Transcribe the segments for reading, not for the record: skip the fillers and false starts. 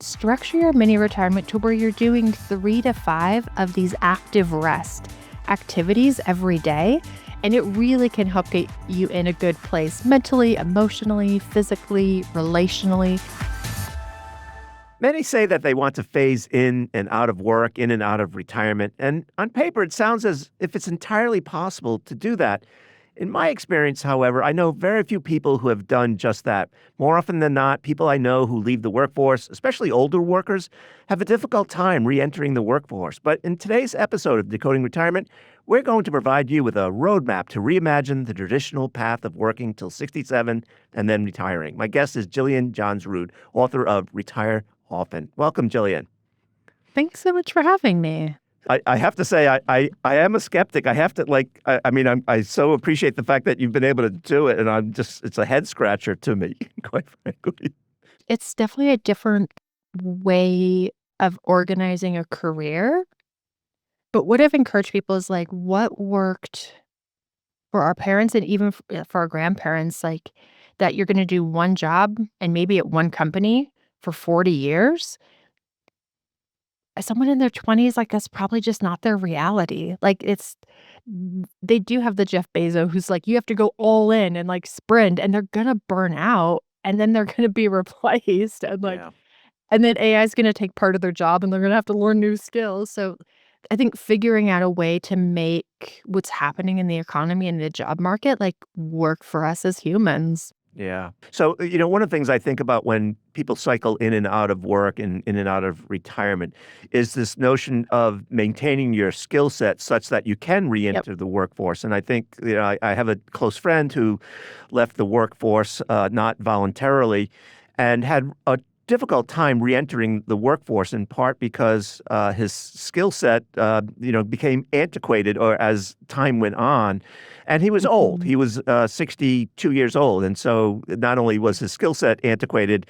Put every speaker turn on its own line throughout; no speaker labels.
structure your mini retirement to where you're doing 3 to 5 of these active rest activities every day. And it really can help get you in a good place mentally, emotionally, physically, relationally.
Many say that they want to phase in and out of work, in and out of retirement. And on paper, it sounds as if it's entirely possible to do that. In my experience, however, I know very few people who have done just that. More often than not, people I know who leave the workforce, especially older workers, have a difficult time re-entering the workforce. But in today's episode of Decoding Retirement, we're going to provide you with a roadmap to reimagine the traditional path of working till 67 and then retiring. My guest is Jillian Johnsrud, author of Retire Often. Welcome, Jillian.
Thanks so much for having me.
I have to say, I am a skeptic. I have to I so appreciate the fact that you've been able to do it. And it's a head scratcher to me, quite frankly.
It's definitely a different way of organizing a career. But what I've encouraged people is like what worked for our parents and even for our grandparents, like that you're going to do one job and maybe at one company for 40 years. As someone in their 20s, like that's probably just not their reality. They do have the Jeff Bezos who's like, you have to go all in and like sprint and they're going to burn out and then they're going to be replaced.
Yeah.
And then AI is going to take part of their job and they're going to have to learn new skills. So I think figuring out a way to make what's happening in the economy and the job market like work for us as humans.
Yeah. So, one of the things I think about when people cycle in and out of work and in and out of retirement is this notion of maintaining your skill set such that you can re-enter the workforce. And I think, I have a close friend who left the workforce not voluntarily and had a difficult time re-entering the workforce in part because his skill set, became antiquated or as time went on. And he was old. He was 62 years old. And so not only was his skill set antiquated,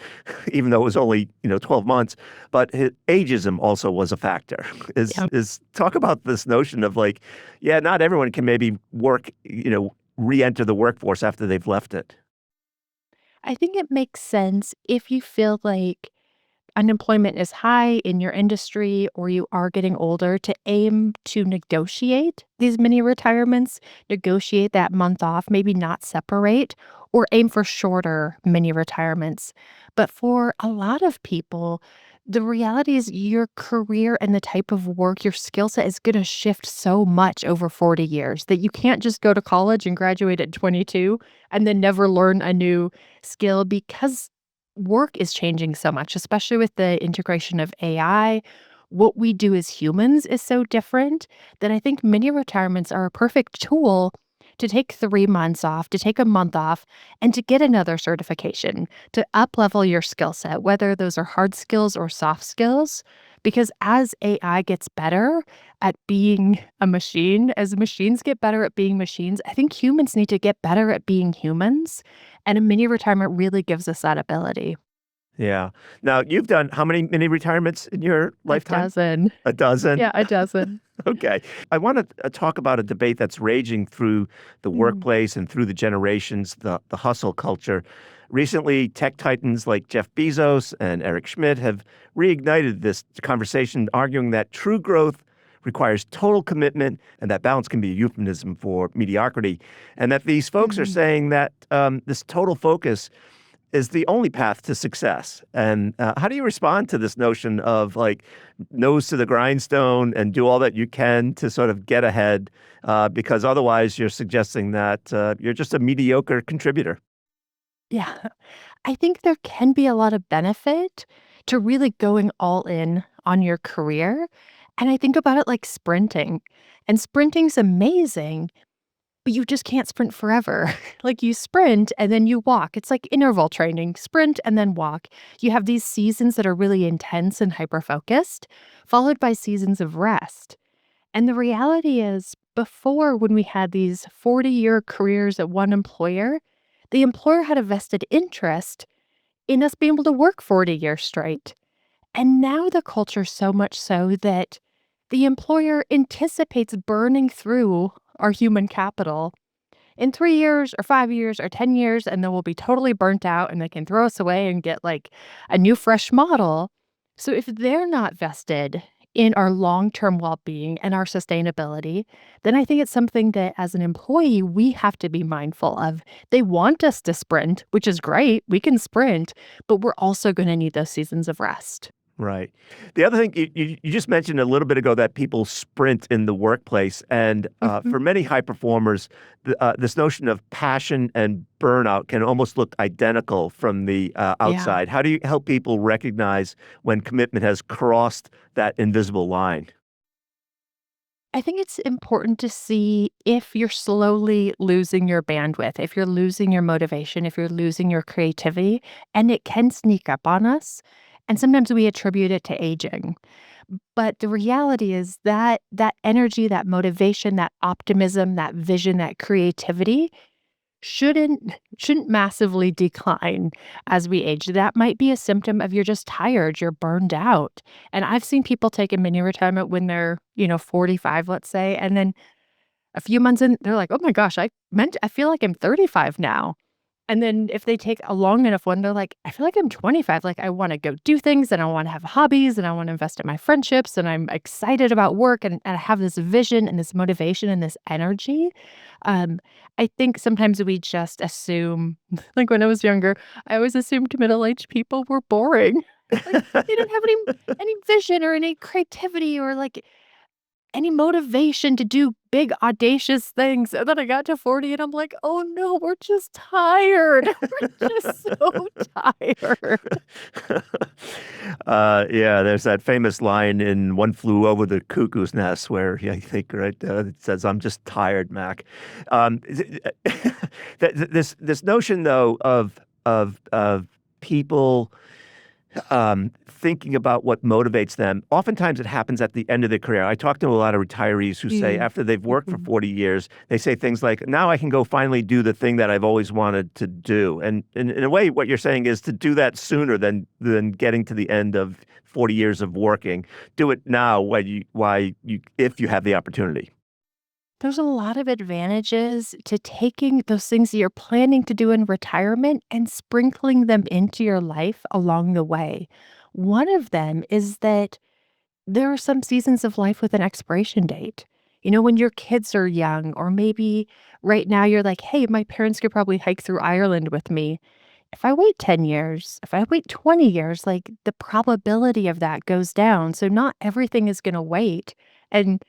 even though it was only, 12 months, but his ageism also was a factor. Is talk about this notion of like, not everyone can maybe work, re-enter the workforce after they've left it.
I think it makes sense if you feel like unemployment is high in your industry or you are getting older to aim to negotiate these mini retirements, negotiate that month off, maybe not separate or aim for shorter mini retirements. But for a lot of people, the reality is your career and the type of work, your skill set is going to shift so much over 40 years that you can't just go to college and graduate at 22 and then never learn a new skill because work is changing so much, especially with the integration of AI. What we do as humans is so different that I think mini retirements are a perfect tool to take 3 months off, to take a month off, and to get another certification, to up-level your skill set, whether those are hard skills or soft skills. Because as AI gets better at being a machine, as machines get better at being machines, I think humans need to get better at being humans. And a mini retirement really gives us that ability.
Yeah. Now, you've done how many mini retirements in your lifetime?
A dozen.
A dozen?
Yeah, a dozen.
Okay. I want to talk about a debate that's raging through the workplace and through the generations, the hustle culture. Recently, tech titans like Jeff Bezos and Eric Schmidt have reignited this conversation, arguing that true growth requires total commitment and that balance can be a euphemism for mediocrity. And that these folks are saying that this total focus is the only path to success. And how do you respond to this notion of like nose to the grindstone and do all that you can to sort of get ahead? Because otherwise you're suggesting that you're just a mediocre contributor.
Yeah. I think there can be a lot of benefit to really going all in on your career. And I think about it like sprinting. And sprinting's amazing, but you just can't sprint forever. Like you sprint and then you walk. It's like interval training, sprint and then walk. You have these seasons that are really intense and hyper-focused, followed by seasons of rest. And the reality is, before when we had these 40-year careers at one employer, the employer had a vested interest in us being able to work 40 years straight. And now the culture's so much so that the employer anticipates burning through our human capital in 3 years or 5 years or 10 years, and then we'll be totally burnt out and they can throw us away and get like a new fresh model. So if they're not vested in our long-term well-being and our sustainability, then I think it's something that as an employee, we have to be mindful of. They want us to sprint, which is great. We can sprint, but we're also going to need those seasons of rest.
Right. The other thing you just mentioned a little bit ago that people sprint in the workplace, and
Mhm.
for many high performers, this notion of passion and burnout can almost look identical from the
Yeah.
outside. How do you help people recognize when commitment has crossed that invisible line?
I think it's important to see if you're slowly losing your bandwidth, if you're losing your motivation, if you're losing your creativity, and it can sneak up on us. And sometimes we attribute it to aging. But the reality is that that energy, that motivation, that optimism, that vision, that creativity shouldn't massively decline as we age. That might be a symptom of you're just tired, you're burned out. And I've seen people take a mini retirement when they're, 45, let's say, and then a few months in, they're like, "Oh my gosh, I feel like I'm 35 now." And then if they take a long enough one, they're like, "I feel like I'm 25, like, I wanna go do things, and I wanna have hobbies, and I wanna invest in my friendships, and I'm excited about work, and I have this vision, and this motivation, and this energy." Um, I think sometimes we just assume like, when I was younger, I always assumed middle-aged people were boring. Like, they didn't have any vision or any creativity or, like, any motivation to do big audacious things, and then I got to 40 and I'm like, "Oh no, we're just tired. We're just so tired."
Yeah, there's that famous line in One Flew Over the Cuckoo's Nest where I think, right, it says, "I'm just tired, Mac." Th this notion, though, of people thinking about what motivates them. Oftentimes, it happens at the end of their career. I talk to a lot of retirees who say
Mm.
after they've worked for
Mhm.
40 years, they say things like, "Now I can go finally do the thing that I've always wanted to do." And in a way, what you're saying is to do that sooner than getting to the end of 40 years of working. Do it now while you if you have the opportunity.
There's a lot of advantages to taking those things that you're planning to do in retirement and sprinkling them into your life along the way. One of them is that there are some seasons of life with an expiration date. When your kids are young, or maybe right now you're like, "Hey, my parents could probably hike through Ireland with me." If I wait 10 years, if I wait 20 years, like, the probability of that goes down, so not everything is gonna wait, and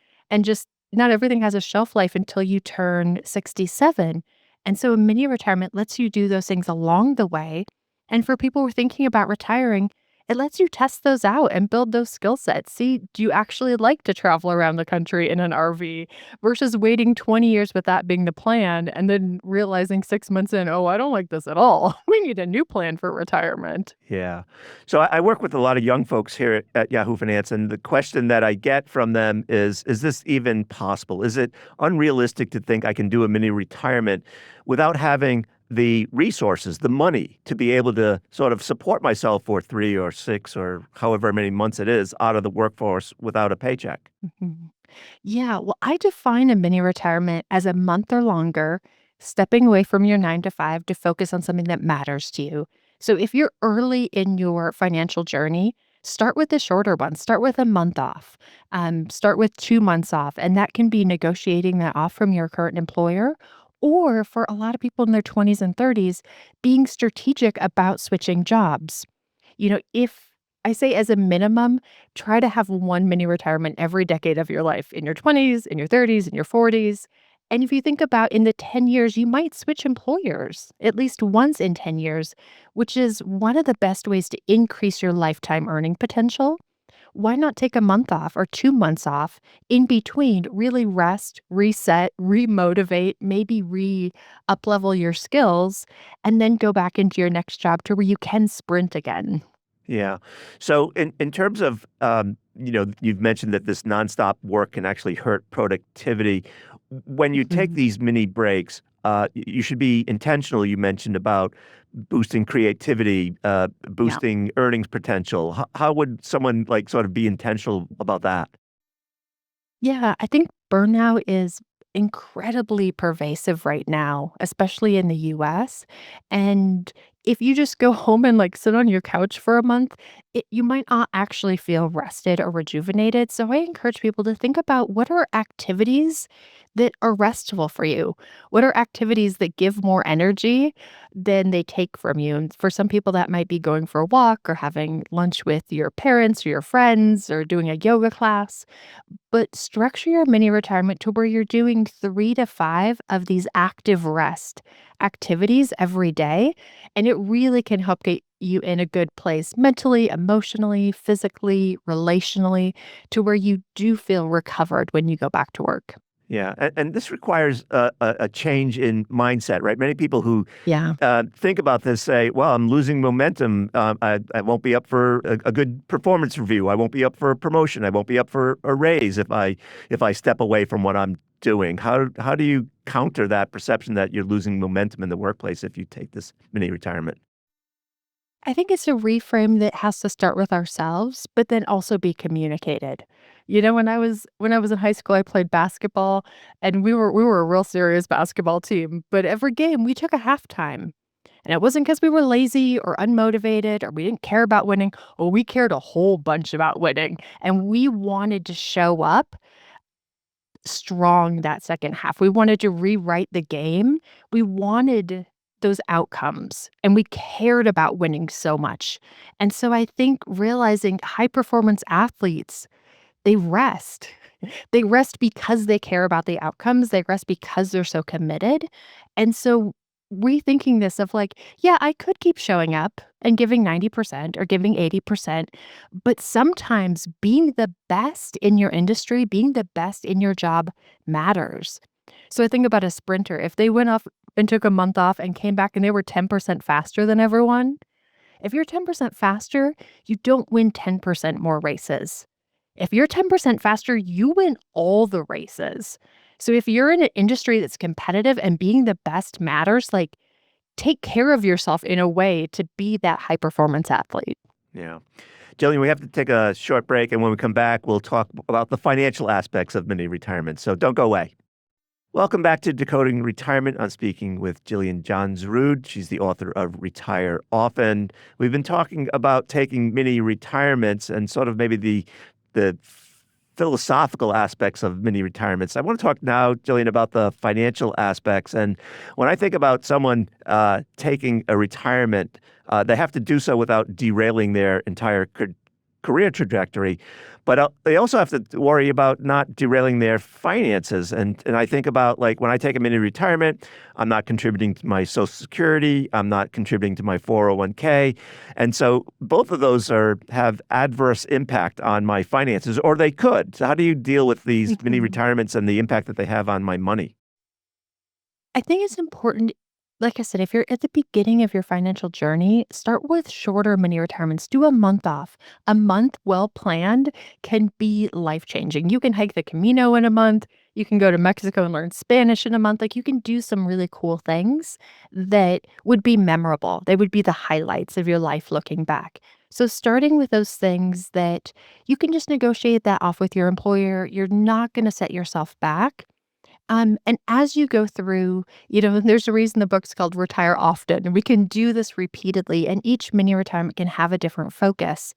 just not everything has a shelf life until you turn 67, and so a mini retirement lets you do those things along the way, and for people who are thinking about retiring, it lets you test those out and build those skill sets. See, do you actually like to travel around the country in an RV? Versus waiting 20 years with that being the plan and then realizing 6 months in, "Oh, I don't like this at all. We need a new plan for retirement."
Yeah. So I work with a lot of young folks here at Yahoo Finance, and the question that I get from them is this even possible? Is it unrealistic to think I can do a mini retirement without having the resources, the money to be able to sort of support myself for 3 or 6 or however many months it is out of the workforce without a paycheck?
Mhm. Yeah, well, I define a mini retirement as a month or longer, stepping away from your 9 to 5 to focus on something that matters to you. So if you're early in your financial journey, start with the shorter one. Start with a month off. Start with 2 months off. And that can be negotiating that off from your current employer. Or for a lot of people in their 20s and 30s, being strategic about switching jobs. If I say as a minimum, try to have one mini retirement every decade of your life, in your 20s, in your 30s, in your 40s. And if you think about in the 10 years, you might switch employers at least once in 10 years, which is one of the best ways to increase your lifetime earning potential. Why not take a month off or 2 months off in between, really rest, reset, remotivate, maybe up level your skills, and then go back into your next job to where you can sprint again?
Yeah. So in terms of, you've mentioned that this nonstop work can actually hurt productivity. When you take
Mhm.
these mini breaks, you should be intentional. You mentioned about boosting creativity,
Yeah.
boosting earnings potential. How would someone like sort of be intentional about that?
Yeah, I think burnout is incredibly pervasive right now, especially in the US. And if you just go home and like sit on your couch for a month, you might not actually feel rested or rejuvenated. So I encourage people to think about what are activities that are restful for you? What are activities that give more energy than they take from you? And for some people, that might be going for a walk or having lunch with your parents or your friends or doing a yoga class. But structure your mini retirement to where you're doing 3 to 5 of these active rest activities every day, and it really can help get you in a good place mentally, emotionally, physically, relationally, to where you do feel recovered when you go back to work.
Yeah, and this requires a change in mindset, right? Many people who
Yeah.
think about this say, "Well, I'm losing momentum. I won't be up for a good performance review. I won't be up for a promotion. I won't be up for a raise if I step away from what I'm doing." How do you counter that perception that you're losing momentum in the workplace if you take this mini retirement?
I think it's a reframe that has to start with ourselves, but then also be communicated. When I was in high school, I played basketball, and we were a real serious basketball team. But every game we took a halftime, and it wasn't because we were lazy or unmotivated or we didn't care about winning. Oh, we cared a whole bunch about winning, and we wanted to show up strong that second half. We wanted to rewrite the game. We wanted those outcomes, and we cared about winning so much. And so I think realizing high performance athletes, they rest. They rest because they care about the outcomes. They rest because they're so committed. And so rethinking this of like, yeah, I could keep showing up and giving 90% or giving 80%, but sometimes being the best in your industry, being the best in your job matters. So I think about a sprinter. If they went off and took a month off and came back and they were 10% faster than everyone, if you're 10% faster, you don't win 10% more races. If you're 10% faster, you win all the races. So if you're in an industry that's competitive and being the best matters, like take care of yourself in a way to be that high performance athlete.
Yeah. Jillian, we have to take a short break, and when we come back, we'll talk about the financial aspects of mini retirement. So don't go away. Welcome back to Decoding Retirement. I'm speaking with Jillian Johnsrud. She's the author of Retire Often. We've been talking about taking mini retirements and sort of maybe the philosophical aspects of mini retirements. I want to talk now, Jillian, about the financial aspects. And when I think about someone taking a retirement, they have to do so without derailing their entire career trajectory. But they also have to worry about not derailing their finances. And I think about like when I take a mini retirement, I'm not contributing to my Social Security, I'm not contributing to my 401k. And so both of those have adverse impact on my finances, or they could. So how do you deal with these mini
Mhm.
retirements and the impact that they have on my money?
I think it's important, like I said, if you're at the beginning of your financial journey, start with shorter mini retirements. Do a month off. A month well planned can be life changing. You can hike the Camino in a month. You can go to Mexico and learn Spanish in a month. Like you can do some really cool things that would be memorable. They would be the highlights of your life looking back. So, starting with those things that you can just negotiate that off with your employer, you're not going to set yourself back. And as you go through, there's a reason the book's called Retire Often, and we can do this repeatedly, and each mini retirement can have a different focus.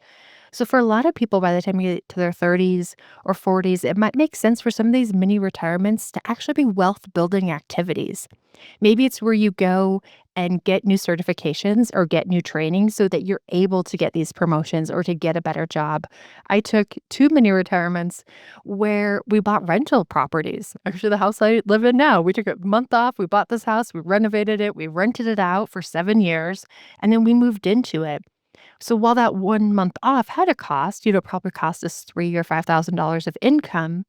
So for a lot of people, by the time you get to their 30s or 40s, it might make sense for some of these mini retirements to actually be wealth building activities. Maybe it's where you go and get new certifications or get new training so that you're able to get these promotions or to get a better job. I took 2 mini retirements where we bought rental properties. Actually, the house I live in now, we took a month off, we bought this house, we renovated it, we rented it out for 7 years, and then we moved into it. So while that 1 month off had a cost, probably cost us 3 or $5,000 of income,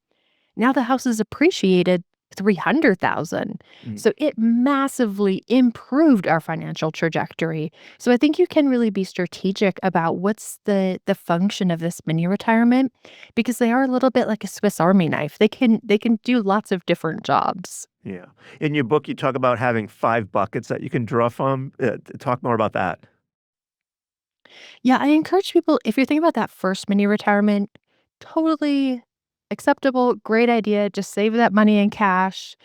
now the house is appreciated 300,000.
Mm.
So it massively improved our financial trajectory. So I think you can really be strategic about what's the function of this mini retirement because they are a little bit like a Swiss Army knife. They can do lots of different jobs.
Yeah. In your book, you talk about having 5 buckets that you can draw from. Talk more about that.
Yeah, I encourage people, if you're thinking about that first mini retirement, totally acceptable, great idea. Just save that money in cash,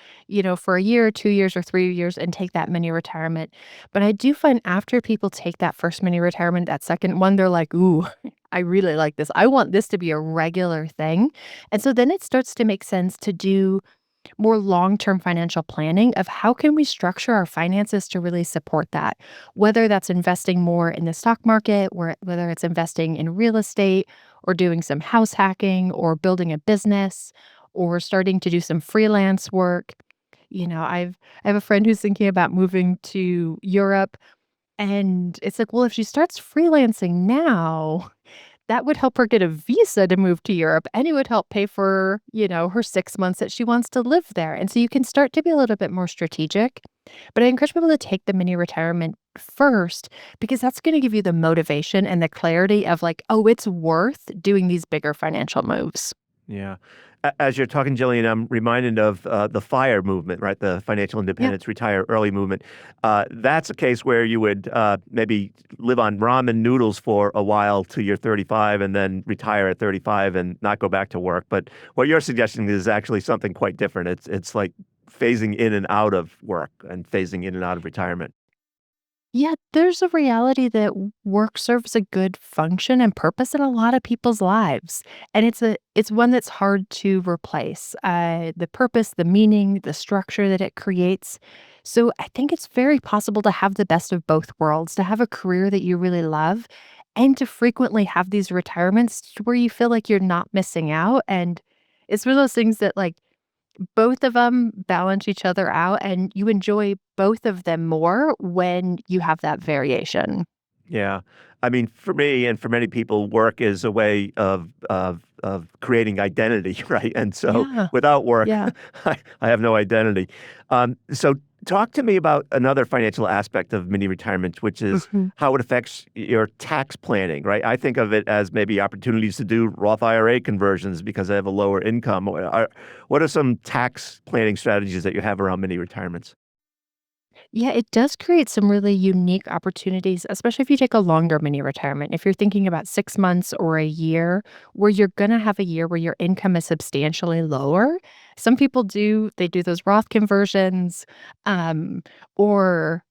for a year, 2 years, or 3 years and take that mini retirement. But I do find after people take that first mini retirement, that second one, they're like, "Ooh, I really like this. I want this to be a regular thing." And so then it starts to make sense to do more long-term financial planning of how can we structure our finances to really support that, whether that's investing more in the stock market, or whether it's investing in real estate, or doing some house hacking, or building a business, or starting to do some freelance work. I have a friend who's thinking about moving to Europe, and it's like, well, if she starts freelancing now, that would help her get a visa to move to Europe, and it would help pay for, her 6 months that she wants to live there, and so you can start to be a little bit more strategic, but I encourage people to take the mini retirement first because that's gonna give you the motivation and the clarity of like, "Oh, it's worth doing these bigger financial moves."
Yeah. As you're talking, Jillian, I'm reminded of the FIRE movement, right? The Financial
Yep.
Independence Retire Early movement. That's a case where you would maybe live on ramen noodles for a while till you're 35 and then retire at 35 and not go back to work. But what you're suggesting is actually something quite different. It's like phasing in and out of work and phasing in and out of retirement.
Yeah, there's a reality that work serves a good function and purpose in a lot of people's lives, and it's one that's hard to replace. The purpose, the meaning, the structure that it creates. So I think it's very possible to have the best of both worlds, to have a career that you really love, and to frequently have these retirements where you feel like you're not missing out. And it's one of those things that like both of them balance each other out, and you enjoy both of them more when you have that variation.
Yeah. I mean, for me and for many people, work is a way of creating identity, right? And so
Yeah,
without work,
yeah.
I have no identity. So talk to me about another financial aspect of mini retirement, which is
Mhm.
how it affects your tax planning, right? I think of it as maybe opportunities to do Roth IRA conversions because I have a lower income. What are some tax planning strategies that you have around mini retirements?
Yeah, it does create some really unique opportunities, especially if you take a longer mini retirement. If you're thinking about 6 months or a year, where you're gonna have a year where your income is substantially lower. Some people they do those Roth conversions, um, or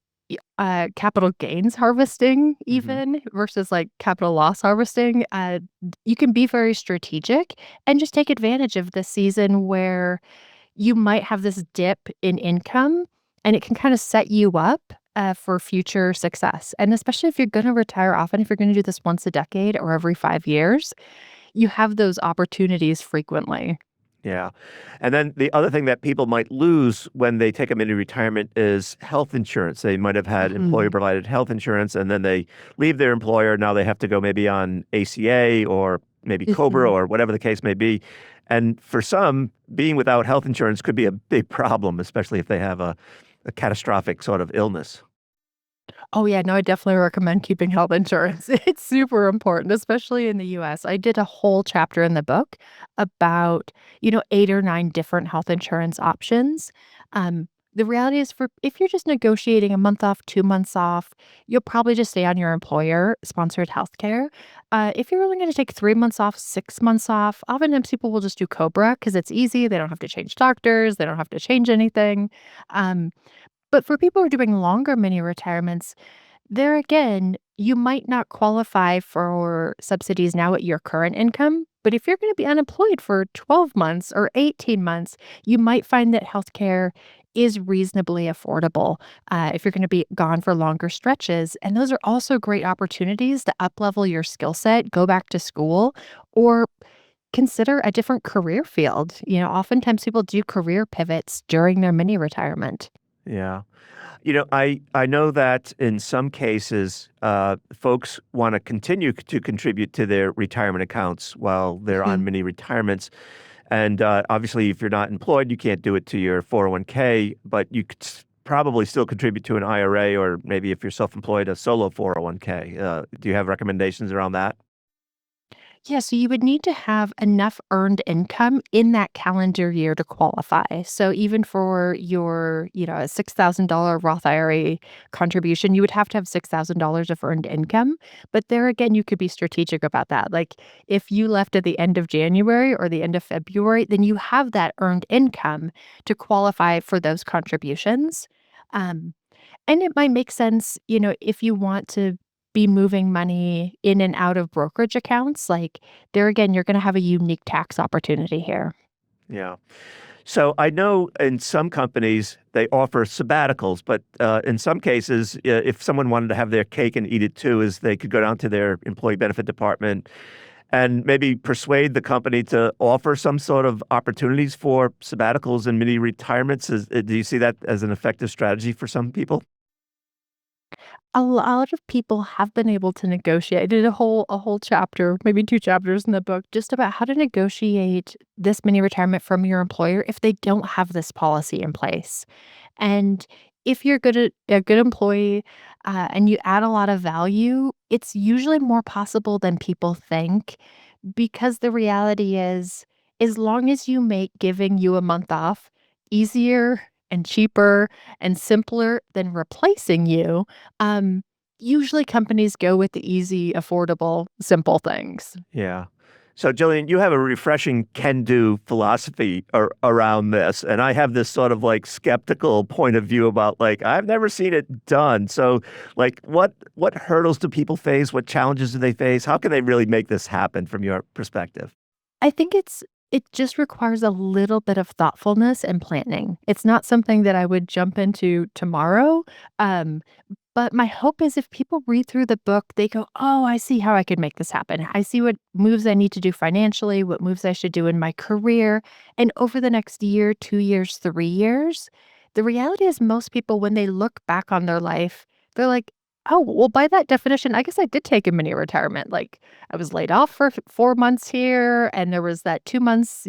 capital gains harvesting
Hmm.
even versus, like, capital loss harvesting. You can be very strategic and just take advantage of the season where you might have this dip in income, and it can kinda set you up, for future success, and especially if you're gonna retire often, if you're gonna do this once a decade or every 5 years, you have those opportunities frequently.
Yeah. And then the other thing that people might lose when they take them into retirement is health insurance. They might have had employer
Mhm.
provided health insurance and then they leave their employer. Now they have to go maybe on ACA or maybe COBRA
Mhm.
or whatever the case may be. And for some, being without health insurance could be a big problem, especially if they have a catastrophic sort of illness.
Oh, yeah, no, I definitely recommend keeping health insurance. It's super important, especially in the US. I did a whole chapter in the book about, 8 or 9 different health insurance options. The reality is for if you're just negotiating a month off, 2 months off, you'll probably just stay on your employer-sponsored healthcare. If you're only gonna take 3 months off, 6 months off, oftentimes people will just do COBRA because it's easy, they don't have to change doctors, they don't have to change anything. Um, but for people who are doing longer mini retirements, there again, you might not qualify for subsidies now at your current income, but if you're going to be unemployed for 12 months or 18 months, you might find that healthcare is reasonably affordable if you're going to be gone for longer stretches. And those are also great opportunities to uplevel your skill set, go back to school, or consider a different career field. Oftentimes people do career pivots during their mini retirement.
Yeah. I know that in some cases, folks want to continue to contribute to their retirement accounts while they're on
Mhm.
mini retirements. And obviously, if you're not employed, you can't do it to your 401k, but you could probably still contribute to an IRA or maybe if you're self employed, a solo 401k. Do you have recommendations around that?
Yeah, so you would need to have enough earned income in that calendar year to qualify. So even for your, a $6,000 Roth IRA contribution, you would have to have $6,000 of earned income. But there again, you could be strategic about that. Like if you left at the end of January or the end of February, then you have that earned income to qualify for those contributions. Um, and it might make sense, if you want to be moving money in and out of brokerage accounts, like, there again, you're gonna have a unique tax opportunity here.
Yeah. So I know in some companies they offer sabbaticals, but in some cases, if someone wanted to have their cake and eat it too, is they could go down to their employee benefit department and maybe persuade the company to offer some sort of opportunities for sabbaticals and mini retirements. Do you see that as an effective strategy for some people?
A lot of people have been able to negotiate. I did a whole chapter, maybe 2 chapters in the book, just about how to negotiate this mini retirement from your employer if they don't have this policy in place. And if you're a good employee, and you add a lot of value, it's usually more possible than people think, because the reality is, as long as you make giving you a month off easier and cheaper and simpler than replacing you, um, usually companies go with the easy, affordable, simple things.
Yeah. So, Jillian, you have a refreshing can-do philosophy around this, and I have this sort of like skeptical point of view about like I've never seen it done. So, like, what hurdles do people face? What challenges do they face? How can they really make this happen from your perspective?
I think it just requires a little bit of thoughtfulness and planning. It's not something that I would jump into tomorrow, um, but my hope is if people read through the book, they go, "Oh, I see how I could make this happen. I see what moves I need to do financially, what moves I should do in my career." And over the next year, 2 years, 3 years, the reality is most people, when they look back on their life, they're like, "Oh, well, by that definition, I guess I did take a mini retirement." Like, I was laid off for 4 months here, and there was that 2 months,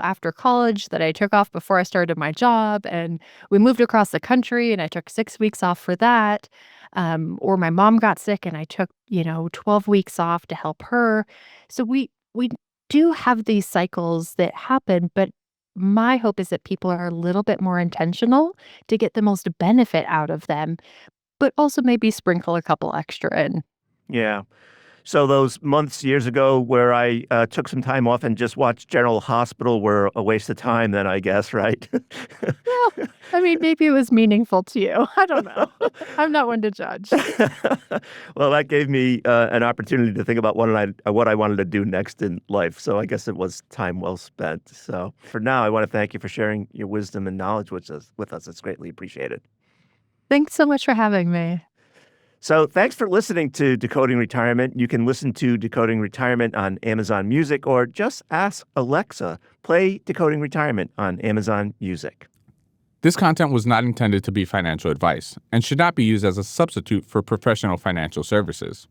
after college that I took off before I started my job, and we moved across the country, and I took 6 weeks off for that. Or my mom got sick, and I took, 12 weeks off to help her. So we do have these cycles that happen, but my hope is that people are a little bit more intentional to get the most benefit out of them, but also maybe sprinkle a couple extra in.
Yeah. So those months years ago where I took some time off and just watched General Hospital were a waste of time then, I guess, right?
Well, I mean, maybe it was meaningful to you. I don't know. I'm not one to judge.
Well, that gave me an opportunity to think about what I wanted to do next in life. So I guess it was time well spent. So for now, I want to thank you for sharing your wisdom and knowledge with us. It's greatly appreciated.
Thanks so much for having me.
So thanks for listening to Decoding Retirement. You can listen to Decoding Retirement on Amazon Music or just ask Alexa, play Decoding Retirement on Amazon Music.
This content was not intended to be financial advice and should not be used as a substitute for professional financial services.